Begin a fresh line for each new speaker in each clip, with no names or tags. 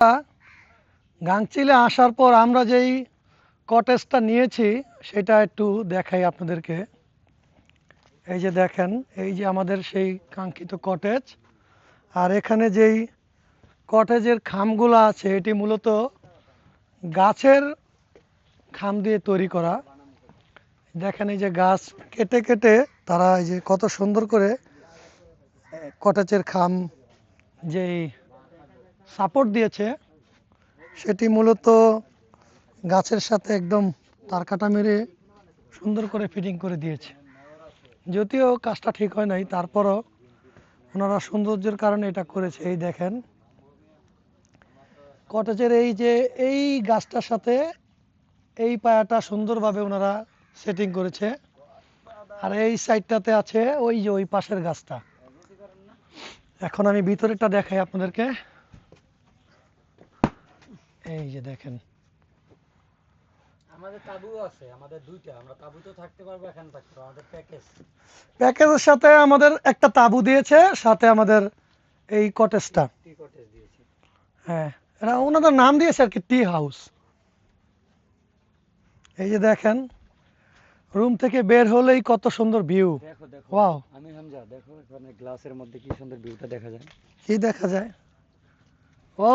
গাংচিলে আসার পর আমরা যেই কটেজটা নিয়েছি সেটা একটু দেখাই আপনাদেরকে। এই যে দেখেন, এই যে আমাদের সেই কাঙ্ক্ষিত কটেজ। আর এখানে যেই কটেজের খামগুলো আছে এটি মূলত গাছের খাম দিয়ে তৈরি করা। দেখেন এই যে গাছ কেটে কেটে তারা এই যে কত সুন্দর করে কটেজের খাম যেই সাপোর্ট দিয়েছে সেটি মূলত গাছের সাথে একদম তার কাটা মেরে সুন্দর করে ফিটিং করে দিয়েছে। যদিও কাজটা ঠিক হয় নাই, তারপরও ওনারা সৌন্দর্যের কারণে এটা করেছে। এই দেখেন কটেজের এই যে এই গাছটার সাথে এই পায়াটা সুন্দরভাবে ওনারা সেটিং করেছে। আর এই সাইডটাতে আছে ওই যে ওই পাশের গাছটা। এখন আমি ভিতরেরটা দেখাই আপনাদেরকে। এই যে দেখেন
আমাদের তাবু আছে, আমাদের দুইটা, আমরা তাবুতেও থাকতে পারবো, এখানে থাকতে পারবো। আমাদের
প্যাকেজের সাথে আমাদের একটা তাঁবু দিয়েছে, সাথে আমাদের এই কটেজটা।
টি কটেজ দিয়েছে।
হ্যাঁ, এরা ওনাদের নাম দিয়েছে আর কি, টি হাউস। এই যে দেখেন রুম থেকে বের হলেই কত সুন্দর ভিউ।
দেখো দেখো,
ওয়াও,
আমি হামজা, দেখো এখানে গ্লাসের মধ্যে কি সুন্দর ভিউটা দেখা যায়।
কি দেখা যায়? ও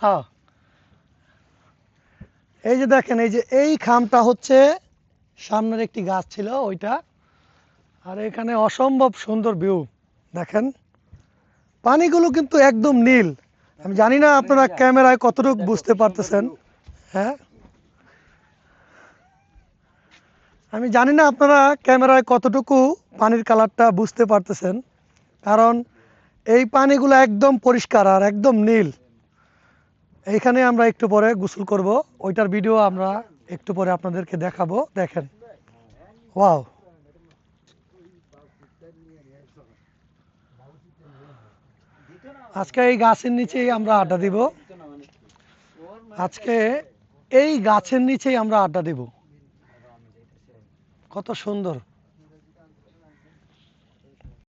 হ্যাঁ, এই যে দেখেন এই যে এই খামটা হচ্ছে সামনের একটি গাছ ছিল ওইটা। আর এখানে অসম্ভব সুন্দর ভিউ দেখেন, পানিগুলো কিন্তু একদম নীল। আমি জানি না আপনারা ক্যামেরায় কতটুকু বুঝতে পারতেছেন। হ্যাঁ, আমি জানি না আপনারা ক্যামেরায় কতটুকু পানির কালারটা বুঝতে পারতেছেন, কারণ এই পানিগুলো একদম পরিষ্কার আর একদম নীল। এইখানে আমরা একটু পরে গোসল করব, ওইটার ভিডিও আমরা একটু পরে আপনাদেরকে দেখাবো। দেখেন ওয়াও, আজকে এই গাছের নিচেই আমরা আড্ডা দিব। আজকে এই গাছের নিচেই আমরা আড্ডা দিব। কত সুন্দর।